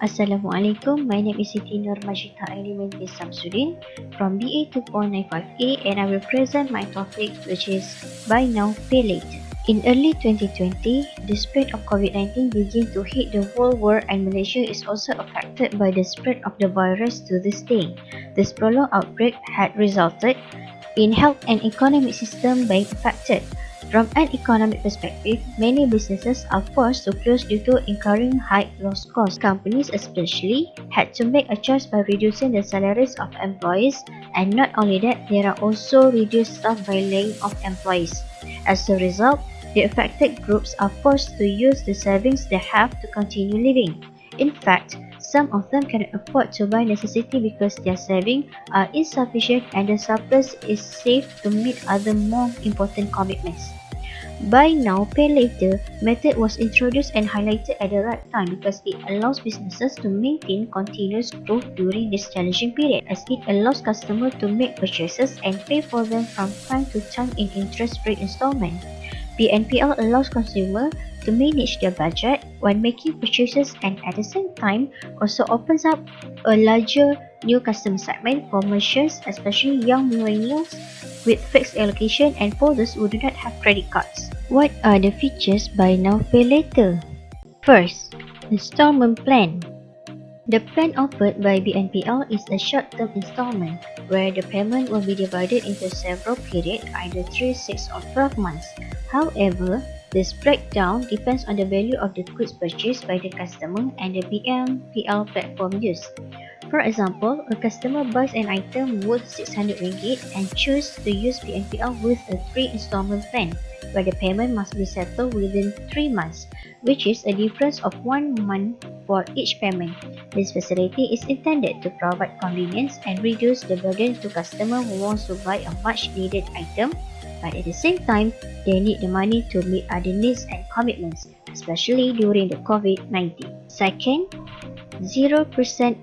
Assalamualaikum, my name is Siti Nur Majita Aileen bin Samsudin from BA 2.95A and I will present my topic which is Buy Now, Pay Later. In early 2020, the spread of COVID-19 began to hit the whole world and Malaysia is also affected by the spread of the virus to this day. This prolonged outbreak had resulted in health and economic system being affected. From an economic perspective, many businesses are forced to close due to incurring high loss costs. Companies especially had to make a choice by reducing the salaries of employees, and not only that, there are also reduced staff by laying off employees. As a result, the affected groups are forced to use the savings they have to continue living. In fact, some of them cannot afford to buy necessity because their savings are insufficient and the surplus is saved to meet other more important commitments. Buy Now, Pay Later method was introduced and highlighted at the right time because it allows businesses to maintain continuous growth during this challenging period, as it allows customers to make purchases and pay for them from time to time in interest-free installment. BNPL allows consumers to manage their budget when making purchases and at the same time also opens up a larger new customer segment for merchants, especially young millennials with fixed allocation and for those who do not have credit cards. What are the features Buy Now, Pay Later? First, installment plan. The plan offered by BNPL is a short-term installment where the payment will be divided into several periods, either 3, 6 or 12 months. However, this breakdown depends on the value of the goods purchased by the customer and the BNPL platform used. For example, a customer buys an item worth RM600 and chooses to use BNPL with a 3 installment plan, where the payment must be settled within 3 months, which is a difference of 1 month for each payment. This facility is intended to provide convenience and reduce the burden to customers who want to buy a much needed item, but at the same time, they need the money to meet other needs and commitments, especially during the COVID-19. Second, 0%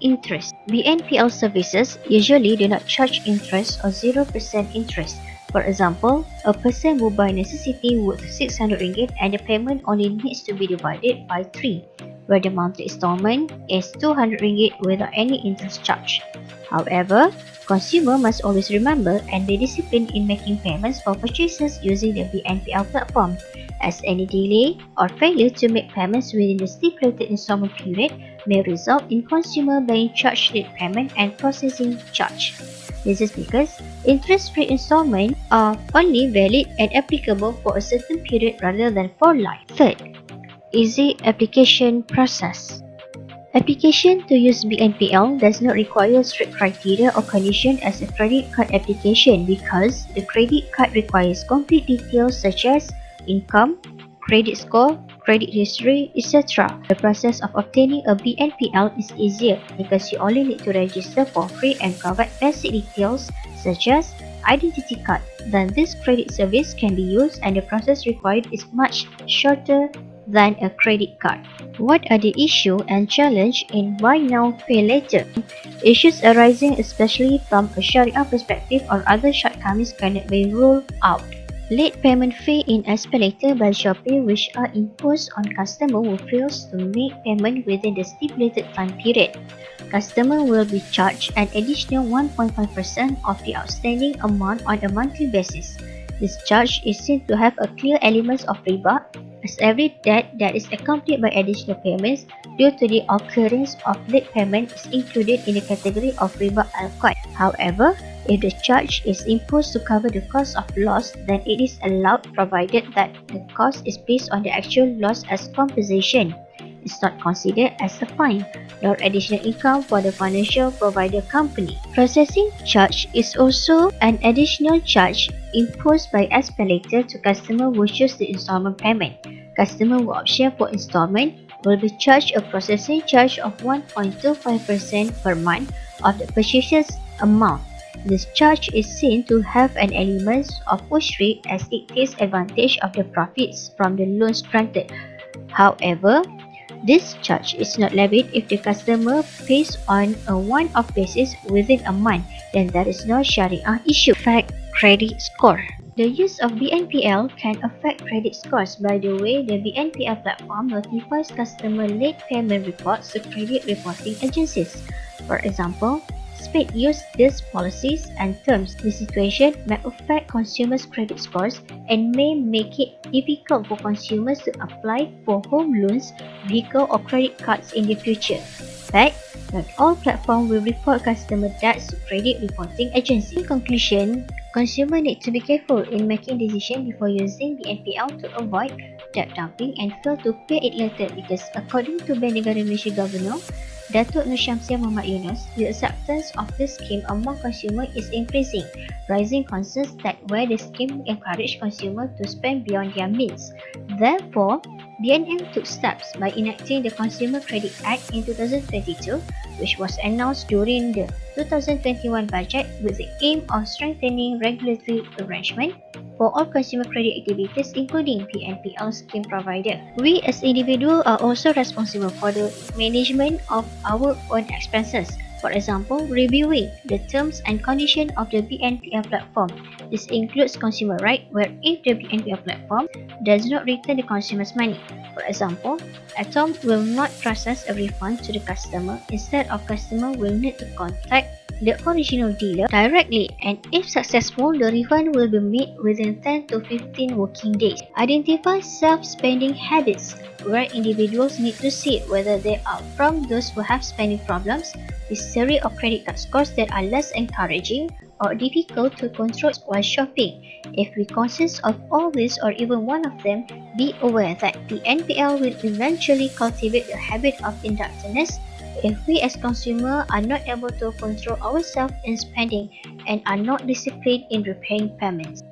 interest. BNPL services usually do not charge interest or 0% interest. For example, a person will buy necessity worth RM600 and the payment only needs to be divided by 3, where the monthly installment is RM200 without any interest charge. However, consumers must always remember and be disciplined in making payments for purchases using the BNPL platform, as any delay or failure to make payments within the stipulated installment period may result in consumer being charged late payment and processing charge. This is because interest-free installments are only valid and applicable for a certain period rather than for life. Third, easy application process. Application to use BNPL does not require strict criteria or condition as a credit card application because the credit card requires complete details such as income, credit score, credit history, etc. The process of obtaining a BNPL is easier because you only need to register for free and provide basic details such as identity card. Then this credit service can be used and the process required is much shorter than a credit card. What are the issue and challenge in Buy Now, Pay Later? Issues arising especially from a Sharia perspective or other shortcomings cannot be ruled out. Late payment fee in ISB547 by Shopee which are imposed on customer who fails to make payment within the stipulated time period. Customer will be charged an additional 1.5% of the outstanding amount on a monthly basis. This charge is seen to have a clear element of riba, as every debt that is accompanied by additional payments due to the occurrence of late payment is included in the category of riba al-qad. However, if the charge is imposed to cover the cost of loss, then it is allowed provided that the cost is based on the actual loss as compensation. It's not considered as a fine, nor additional income for the financial provider company. Processing charge is also an additional charge imposed by ISB547 to customer who choose the installment payment. Customer who option for installment will be charged a processing charge of 1.25% per month of the purchases amount. This charge is seen to have an element of usury as it takes advantage of the profits from the loans granted. However, this charge is not levied if the customer pays on a one-off basis within a month, then there is no Sharia issue. Fact, credit score. The use of BNPL can affect credit scores by the way the BNPL platform notifies customer late payment reports to credit reporting agencies. For example, Speed use these policies and terms. This situation may affect consumers' credit scores and may make it difficult for consumers to apply for home loans, vehicle or credit cards in the future. But not all platforms will report customer debts to credit reporting agencies. In conclusion, consumers need to be careful in making decisions before using BNPL to avoid debt dumping and fail to pay it later because according to Bank Negara Malaysia Governor, Datuk Nur Syamsiah Muhammad Yunus, the acceptance of the scheme among consumers is increasing, raising concerns that where the scheme encourage consumers to spend beyond their means. Therefore, BNM took steps by enacting the Consumer Credit Act in 2022, which was announced during the 2021 budget with the aim of strengthening regulatory arrangement for all consumer credit activities including BNPL scheme provider. We as individuals are also responsible for the management of our own expenses. For example, reviewing the terms and conditions of the BNPL platform. This includes consumer right where if the BNPL platform does not return the consumer's money. For example, Atom will not process a refund to the customer. Instead of customer will need to contact the original dealer directly, and if successful, the refund will be made within 10 to 15 working days. Identify self-spending habits where individuals need to see whether they are from those who have spending problems, history of credit card scores that are less encouraging, or difficult to control while shopping. If we consist of all this or even one of them, be aware that the NPL will eventually cultivate the habit of indebtedness if we as consumers are not able to control ourselves in spending and are not disciplined in repaying payments.